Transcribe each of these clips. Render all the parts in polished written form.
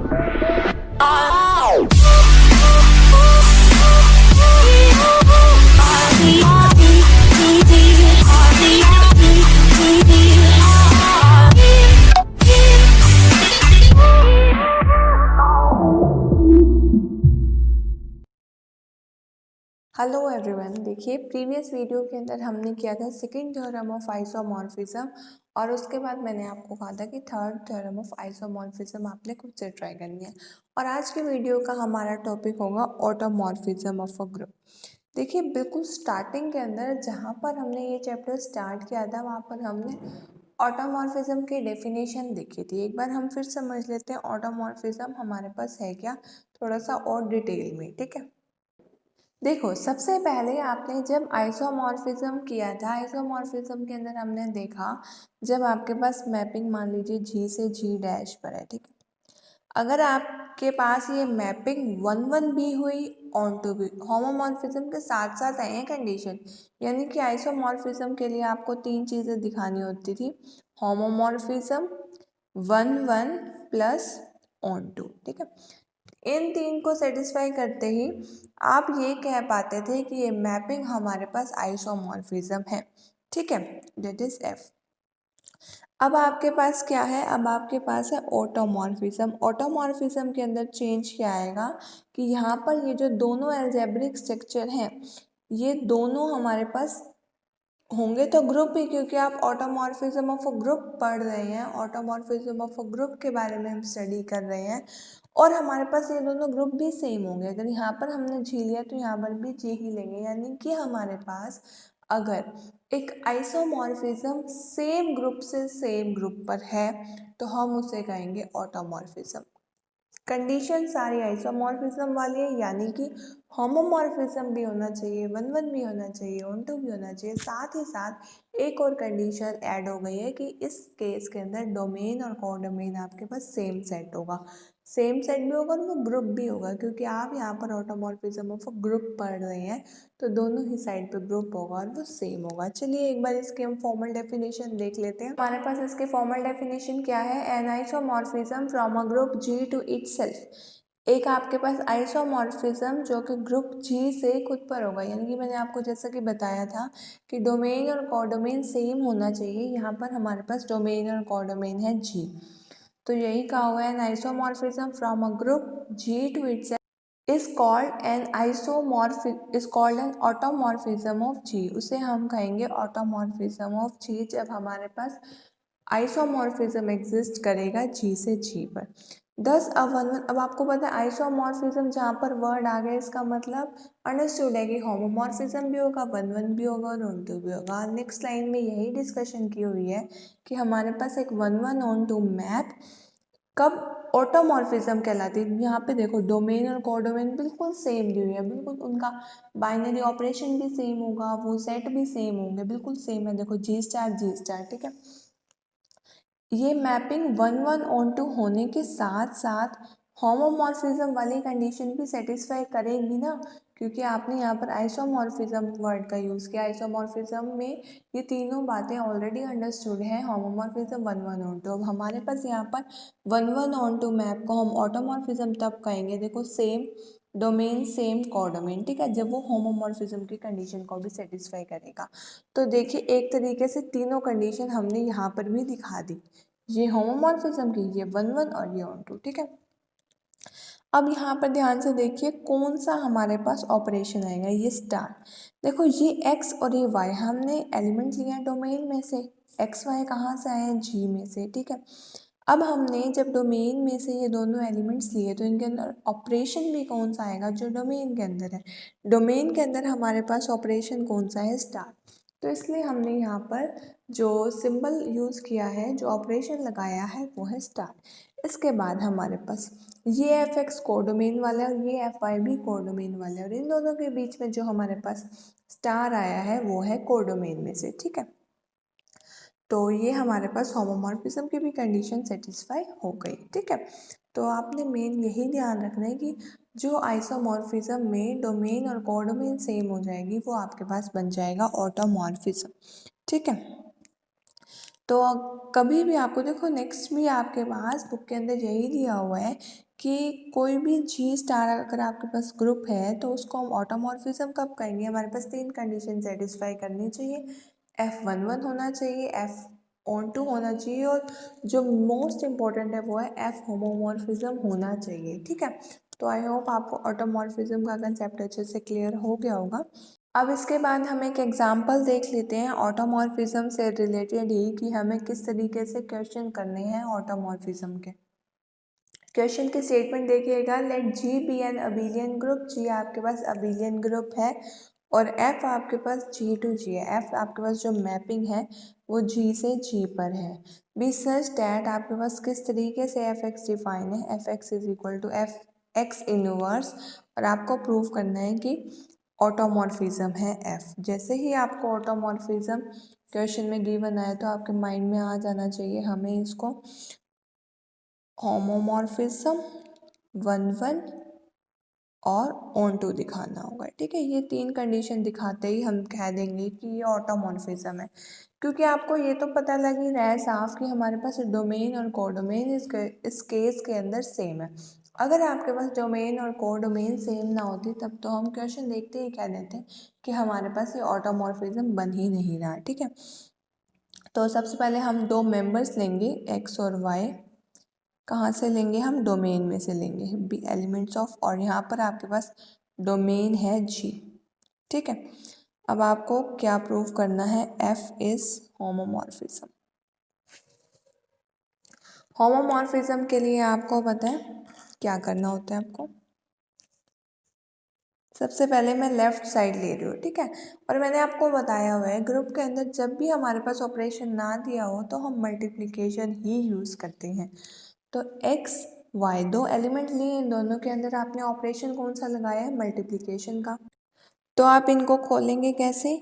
Hello everyone, देखिए previous video के अंदर हमने किया था सेकंड थ्योरम ऑफ आइसोमॉर्फिज्म और उसके बाद मैंने आपको कहा था कि थर्ड थ्योरम ऑफ आइसोमॉर्फिज्म आपने खुद से ट्राई करनी है। और आज के वीडियो का हमारा टॉपिक होगा ऑटोमॉर्फिज्म ऑफ अ ग्रुप। देखिए बिल्कुल स्टार्टिंग के अंदर जहाँ पर हमने ये चैप्टर स्टार्ट किया था वहाँ पर हमने ऑटोमॉर्फिज्म की डेफिनेशन देखी थी। एक बार हम फिर समझ लेते हैं ऑटोमॉर्फिज्म हमारे पास है क्या, थोड़ा सा और डिटेल में। ठीक है, देखो सबसे पहले आपने जब आइसोमॉर्फिज्म किया था, आइसोमॉर्फिज्म के अंदर हमने देखा जब आपके पास मैपिंग मान लीजिए जी से जी डैश पर है। ठीक है, अगर आपके पास ये मैपिंग 1 1 भी हुई ऑन टू भी होमोमॉर्फिज्म के साथ साथ है कंडीशन, यानी कि आइसोमॉर्फिज्म के लिए आपको 3 चीज़ें दिखानी होती थी, होमोमॉर्फिज्म 1 1 प्लस ऑन टू। ठीक है, इन 3 को सेटिस्फाई करते ही आप ये कह पाते थे कि ये मैपिंग हमारे पास आइसोमॉर्फिज्म है। ठीक है, दैट इज एफ। अब आपके पास क्या है, अब आपके पास है ऑटोमॉर्फिज्म। ऑटोमॉर्फिज्म के अंदर चेंज क्या आएगा कि यहाँ पर ये जो दोनों एल्जेब्रिक स्ट्रक्चर हैं ये दोनों हमारे पास होंगे तो ग्रुप ही, क्योंकि आप ऑटोमॉर्फिज्म ऑफ अ ग्रुप पढ़ रहे हैं, ऑटोमॉर्फिज्म ऑफ अ ग्रुप के बारे में हम स्टडी कर रहे हैं और हमारे पास ये दोनों ग्रुप भी सेम होंगे। अगर यहाँ पर हमने जी लिया तो यहाँ पर भी जी ही लेंगे, यानी कि हमारे पास अगर एक आइसोमॉर्फिज्म सेम ग्रुप से सेम ग्रुप पर है तो हम उसे कहेंगे ऑटोमॉर्फिज्म। कंडीशन सारी आइसोमॉर्फिज्म वाली है, यानी कि होमोमॉर्फिज्म भी होना चाहिए, 1 1 भी होना चाहिए, ऑन टू भी होना चाहिए। साथ ही साथ एक और कंडीशन ऐड हो गई है कि इस केस के अंदर डोमेन और कोडोमेन आपके पास सेम सेट होगा। सेम सेट भी होगा और वो ग्रुप भी होगा, क्योंकि आप यहाँ पर ऑटोमॉर्फिज्म ऑफ ग्रुप पढ़ रहे हैं तो दोनों ही साइड पे ग्रुप होगा और वो सेम होगा। चलिए एक बार इसके हम फॉर्मल डेफिनेशन देख लेते हैं। हमारे पास इसके फॉर्मल डेफिनेशन क्या है, an isomorphism from a group G to itself. एक आपके पास आइसोमॉर्फिज्म जो कि ग्रुप जी से खुद पर होगा, यानी कि मैंने आपको जैसा कि बताया था कि डोमेन और कोडोमेन सेम होना चाहिए। यहाँ पर हमारे पास डोमेन और कोडोमेन है जी, तो यही कहा हुआ है an isomorphism from a group G to itself is called an automorphism of G। उसे हम कहेंगे automorphism of G जब हमारे पास आइसोमॉर्फिज्म एग्जिस्ट करेगा जी से जी पर। 10 अब आपको पता है आइसोमॉर्फिज्म जहाँ पर वर्ड आ गया इसका मतलब अंडरस्टूड है कि होमोमॉर्फिज्म भी होगा, 1 1 भी होगा और ऑन टू भी होगा। नेक्स्ट लाइन में यही डिस्कशन की हुई है कि हमारे पास एक 1 1 ऑन टू मैप कब ऑटोमॉर्फिज्म कहलाती है। यहाँ पे देखो डोमेन और कोडोमेन बिल्कुल सेम दी हुई है, बिल्कुल उनका बाइनरी ऑपरेशन भी सेम होगा, वो सेट भी सेम होंगे, बिल्कुल सेम है। देखो जी स्टार जी स्टार। ठीक है, ये मैपिंग 1 1 ऑन टू होने के साथ साथ होमोमॉर्फिज्म वाली कंडीशन भी सेटिस्फाई करेगी ना, क्योंकि आपने यहाँ पर आइसोमॉर्फिज्म वर्ड का यूज़ किया। आइसोमॉर्फिज्म में ये तीनों बातें ऑलरेडी अंडरस्टूड हैं, होमोमॉर्फिज्म 1 1 ऑन टू। अब हमारे पास यहाँ पर 1 1 ऑन टू मैप को हम ऑटोमॉर्फिज्म तब कहेंगे, देखो सेम डोमेन सेम कोडोमेन। ठीक है, जब वो होमोमॉर्फिज्म की कंडीशन को भी सेटिस्फाई करेगा। तो देखिए एक तरीके से तीनों कंडीशन हमने यहाँ पर भी दिखा दी, ये होमोमॉर्फिज्म की, ये 1 1 और ये ऑन टू। ठीक है, अब यहाँ पर ध्यान से देखिए कौन सा हमारे पास ऑपरेशन आएगा, ये स्टार। देखो ये x और ये y हमने एलिमेंट लिया है डोमेन में से, x y कहाँ से आए हैं, जी में से। ठीक है, अब हमने जब डोमेन में से ये दोनों एलिमेंट्स लिए तो इनके अंदर ऑपरेशन भी कौन सा आएगा, जो डोमेन के अंदर है। डोमेन के अंदर हमारे पास ऑपरेशन कौन सा है, स्टार। तो इसलिए हमने यहाँ पर जो सिंबल यूज़ किया है, जो ऑपरेशन लगाया है वो है स्टार। इसके बाद हमारे पास ये एफ एक्स कोडोमेन वाला है और ये एफ वाई भी कोडोमेन वाला है, और इन दोनों के बीच में जो हमारे पास स्टार आया है वो है कोडोमेन में से। ठीक है, तो ये हमारे पास होमोमॉर्फिज्म की भी कंडीशन सेटिस्फाई हो गई। ठीक है, तो आपने मेन यही ध्यान रखना है कि जो आइसोमॉर्फिज्म में डोमेन और कोडोमेन सेम हो जाएगी वो आपके पास बन जाएगा ऑटोमॉर्फिज्म। ठीक है, तो कभी भी आपको देखो नेक्स्ट भी आपके पास बुक के अंदर यही दिया हुआ है कि कोई भी जी स्टार अगर आपके पास ग्रुप है तो उसको हम ऑटोमॉर्फिज्म कब करेंगे, हमारे पास 3 कंडीशन सेटिस्फाई करनी चाहिए। F11 होना चाहिए, F12 होना चाहिए और जो मोस्ट इम्पॉर्टेंट है वो है F होमोमॉर्फिज्म होना चाहिए। ठीक है, तो आई होप आपको ऑटोमॉर्फिज्म का कंसेप्ट अच्छे से क्लियर हो गया होगा। अब इसके बाद हम एक एग्जांपल देख लेते हैं ऑटोमॉर्फिज्म से रिलेटेड ही कि हमें किस तरीके से क्वेश्चन करने हैं ऑटोमॉर्फिज्म के। क्वेश्चन की स्टेटमेंट देखिएगा, let G be an abelian group. G आपके पास अबिलियन ग्रुप है और एफ आपके पास जी टू जी है। एफ आपके पास जो मैपिंग है वो जी से जी पर है। बी सच डैट आपके पास किस तरीके से एफ एक्स डिफाइन है, f x is equal to f x inverse, और आपको प्रूव करना है कि ऑटोमॉर्फिज्म है एफ। जैसे ही आपको ऑटोमॉर्फिज्म क्वेश्चन में गिवन आए तो आपके माइंड में आ जाना चाहिए हमें इसको होमोमॉर्फिज्म 1 1 और ऑन टू दिखाना होगा। ठीक है, ये 3 कंडीशन दिखाते ही हम कह देंगे कि ये ऑटोमॉर्फिज्म है, क्योंकि आपको ये तो पता लग ही रहा है साफ कि हमारे पास डोमेन और कोडोमेन इस केस के अंदर सेम है। अगर आपके पास डोमेन और कोडोमेन सेम ना होती तब तो हम क्वेश्चन देखते ही कह देते कि हमारे पास ये ऑटोमॉर्फिज्म बन ही नहीं रहा। ठीक है, तो सबसे पहले हम दो मेंबर्स लेंगे एक्स और वाई। कहाँ से लेंगे, हम डोमेन में से लेंगे बी एलिमेंट्स ऑफ, और यहाँ पर आपके पास डोमेन है जी। ठीक है, अब आपको क्या प्रूव करना है, एफ इज होमोमॉर्फिज्म। होमोमॉर्फिज्म के लिए आपको पता है क्या करना होता है आपको। सबसे पहले मैं लेफ्ट साइड ले रही हूँ। ठीक है, और मैंने आपको बताया हुआ है ग्रुप के अंदर जब भी हमारे पास ऑपरेशन ना दिया हो तो हम मल्टीप्लिकेशन ही यूज़ करते हैं। तो एक्स वाई दो एलिमेंट लिए, इन दोनों के अंदर आपने ऑपरेशन कौन सा लगाया है, मल्टीप्लिकेशन का। तो आप इनको खोलेंगे कैसे,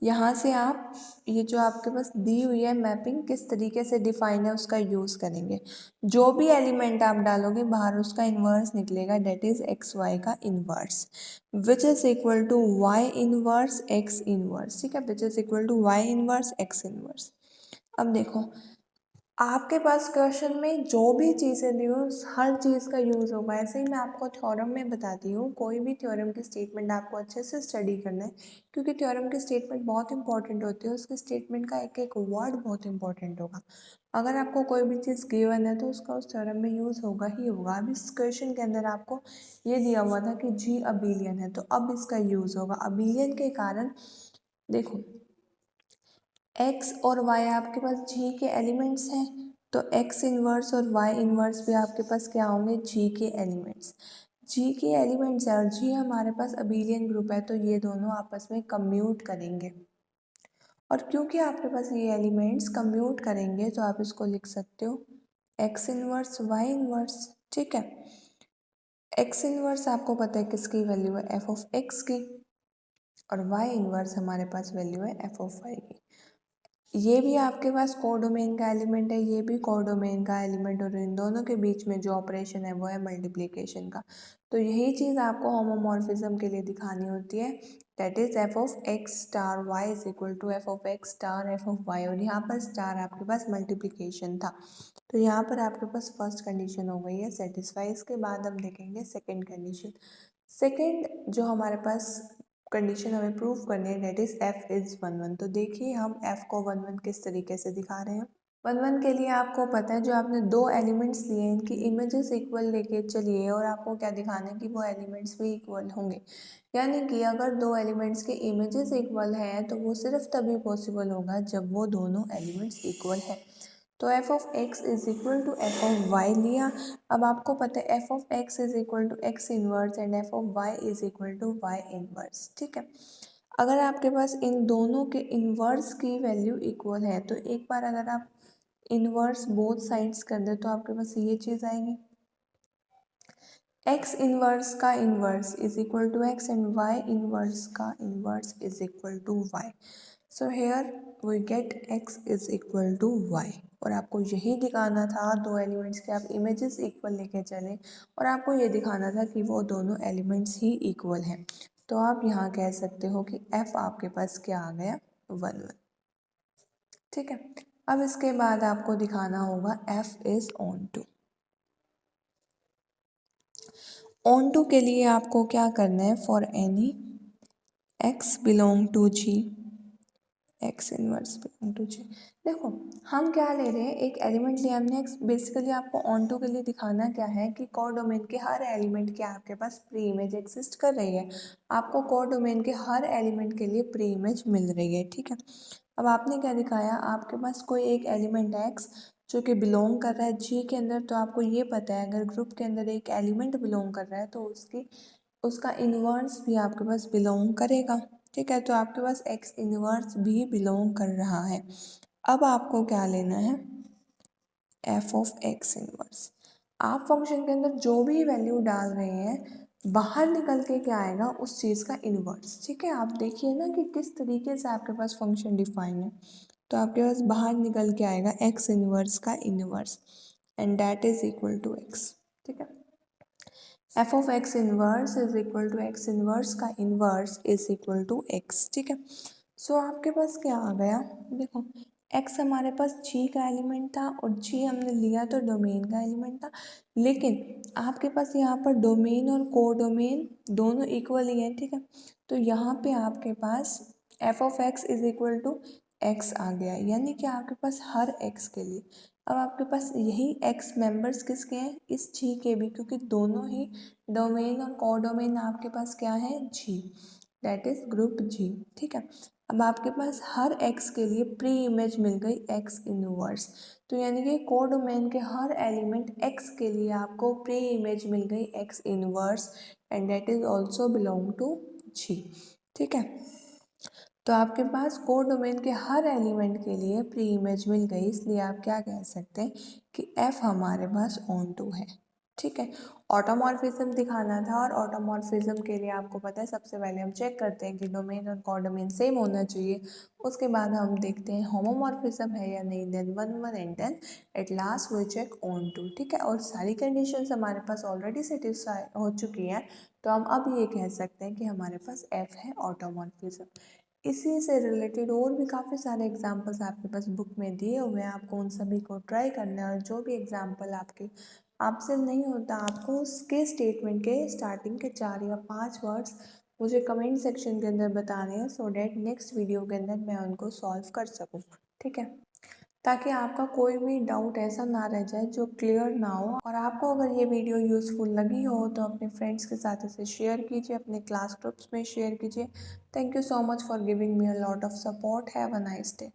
यहाँ से आप ये जो आपके पास दी हुई है मैपिंग किस तरीके से डिफाइन है उसका यूज़ करेंगे। जो भी एलिमेंट आप डालोगे बाहर उसका इन्वर्स निकलेगा, डेट इज एक्स वाई का inverse, which is equal to y inverse x inverse. ठीक है, which is equal to y inverse x inverse. अब देखो आपके पास क्वेश्चन में जो भी चीज़ें दी हो हर चीज़ का यूज़ होगा। ऐसे ही मैं आपको थ्योरम में बताती हूँ, कोई भी थ्योरम की स्टेटमेंट आपको अच्छे से स्टडी करना है, क्योंकि थ्योरम की स्टेटमेंट बहुत इंपॉर्टेंट होती है, उसकी स्टेटमेंट का एक एक वर्ड बहुत इंपॉर्टेंट होगा। अगर आपको कोई भी चीज़ गिवन है तो उसका उस थ्योरम में यूज़ होगा ही होगा। अब इस क्वेश्चन के अंदर आपको ये दिया हुआ था कि जी अबिलियन है, तो अब इसका यूज़ होगा। अबिलियन के कारण देखो x और y आपके पास g के एलिमेंट्स हैं, तो x इन्वर्स और y इन्वर्स भी आपके पास क्या होंगे, g के एलिमेंट्स। g के एलिमेंट्स है और g हमारे पास अबिलियन ग्रुप है, तो ये दोनों आपस में कम्यूट करेंगे। और क्योंकि आपके पास ये एलिमेंट्स कम्यूट करेंगे तो आप इसको लिख सकते हो x इन्वर्स y इन्वर्स। ठीक है, x इन्वर्स आपको पता है किसकी वैल्यू है, f ऑफ x की, और y इन्वर्स हमारे पास वैल्यू है f ऑफ y की। ये भी आपके पास कोडोमेन का एलिमेंट है, ये भी कोडोमेन का एलिमेंट, और इन दोनों के बीच में जो ऑपरेशन है वो है मल्टीप्लिकेशन का। तो यही चीज़ आपको होमोमॉर्फिज्म के लिए दिखानी होती है, that is f of x star y is equal to f of x star f of y, और यहाँ पर स्टार आपके पास मल्टीप्लिकेशन था, तो यहाँ पर आपके पास फर्स्ट कंडीशन हो गई है सेटिस्फाई। इसके बाद हम देखेंगे सेकेंड कंडीशन। सेकेंड जो हमारे पास कंडीशन हमें प्रूव करनी है, डेट इज एफ इज 1 1। तो देखिए हम एफ को 1 1 किस तरीके से दिखा रहे हैं। 1 1 के लिए आपको पता है जो आपने दो एलिमेंट्स लिए हैं इनकी इमेजेस इक्वल लेके चलिए, और आपको क्या दिखाना है कि वो एलिमेंट्स भी इक्वल होंगे। यानी कि अगर दो एलिमेंट्स के इमेजेस इक्वल हैं तो वो सिर्फ तभी पॉसिबल होगा जब वो दोनों एलिमेंट्स इक्वल है। तो f of x is equal to f of y लिया। अब आपको पता है F of x is equal to x inverse and f of y is equal to y inverse. ठीक है, अगर आपके पास इन दोनों के इनवर्स की वैल्यू इक्वल है तो एक बार अगर आप इनवर्स बोथ साइड्स कर दे तो आपके पास ये चीज़ आएगी, एक्स इनवर्स का inverse is equal to X and Y inverse का inverse is equal to Y. So here we get x is equal to y, और आपको यही दिखाना था दो एलिमेंट्स के आप इमेजेस इक्वल लेके चले, और आपको ये दिखाना था कि वो दोनों एलिमेंट्स ही इक्वल हैं। तो आप यहाँ कह सकते हो कि f आपके पास क्या आ गया, 1 1। ठीक है, अब इसके बाद आपको दिखाना होगा f is onto. Onto के लिए आपको क्या करना है, for any x belong to G, X inverse belong to G. देखो हम क्या ले रहे हैं, एक एलिमेंट लिया हमने x। बेसिकली आपको ऑन टू के लिए दिखाना क्या है कि कोडोमेन के हर एलिमेंट के आपके पास प्री इमेज एग्जिस्ट कर रही है। आपको कोडोमेन के हर एलिमेंट के लिए प्री इमेज मिल रही है, ठीक है। अब आपने क्या दिखाया, आपके पास कोई एक एलिमेंट x जो कि बिलोंग कर रहा है जी के अंदर, तो आपको ये पता है अगर ग्रुप के अंदर एक एलिमेंट बिलोंग कर रहा है तो उसका इन्वर्स भी आपके पास बिलोंग करेगा, ठीक है। तो आपके पास एक्स इन्वर्स भी बिलोंग कर रहा है। अब आपको क्या लेना है, एफ ऑफ एक्स इन्वर्स। आप फंक्शन के अंदर जो भी वैल्यू डाल रहे हैं बाहर निकल के क्या आएगा, उस चीज़ का इन्वर्स, ठीक है। आप देखिए ना कि किस तरीके से आपके पास फंक्शन डिफाइन है। तो आपके पास बाहर निकल के आएगा एक्स इन्वर्स का inverse, and that is equal to X, ठीक है। F of X inverse is equal to x inverse का inverse is equal to X, ठीक है। सो आपके पास क्या आ गया, देखो एक्स हमारे पास जी का एलिमेंट था और जी हमने लिया तो डोमेन का एलिमेंट था, लेकिन आपके पास यहाँ पर डोमेन और कोडोमेन दोनों इक्वल ही हैं, ठीक है। तो यहाँ पे आपके पास F of x is equal to X आ गया, यानी कि आपके पास हर एक्स के लिए अब आपके पास यही एक्स मेंबर्स किसके हैं, इस जी के भी, क्योंकि दोनों ही डोमेन और कोडोमेन आपके पास क्या है, जी, दैट इज ग्रुप जी, ठीक है। अब आपके पास हर एक्स के लिए प्री इमेज मिल गई एक्स इनवर्स, तो यानी कि कोडोमेन के हर एलिमेंट एक्स के लिए आपको प्री इमेज मिल गई x inverse, and that is also belong to G, ठीक है। तो आपके पास कोडोमेन के हर एलिमेंट के लिए प्री इमेज मिल गई, इसलिए आप क्या कह सकते हैं कि एफ हमारे पास ऑन टू है, ठीक है। ऑटोमॉर्फिज्म दिखाना था, और ऑटोमॉर्फिज्म के लिए आपको पता है सबसे पहले हम चेक करते हैं कि डोमेन और कोडोमेन सेम होना चाहिए। उसके बाद हम देखते हैं होमोमॉर्फिज्म है या नहीं, then one and then at last we check on two, ठीक है। और सारी कंडीशंस हमारे पास ऑलरेडी सेटिस्फाई हो चुकी हैं, तो हम अब ये कह सकते हैं कि हमारे पास एफ है ऑटोमॉर्फिज्म। इसी से रिलेटेड और भी काफ़ी सारे एग्जाम्पल्स आपके पास बुक में दिए हुए हैं, आपको उन सभी को ट्राई करना है। और जो भी एग्जाम्पल आपसे नहीं होता, आपको उसके स्टेटमेंट के स्टार्टिंग के 4 या 5 वर्ड्स मुझे कमेंट सेक्शन के अंदर बताने हैं, सो डैट नेक्स्ट वीडियो के अंदर मैं उनको सॉल्व कर सकूँ, ठीक है। ताकि आपका कोई भी डाउट ऐसा ना रह जाए जो क्लियर ना हो। और आपको अगर ये वीडियो यूज़फुल लगी हो तो अपने फ्रेंड्स के साथ इसे शेयर कीजिए, अपने क्लास ग्रुप्स में शेयर कीजिए। Thank you so much for giving me a lot of support. Have a nice day.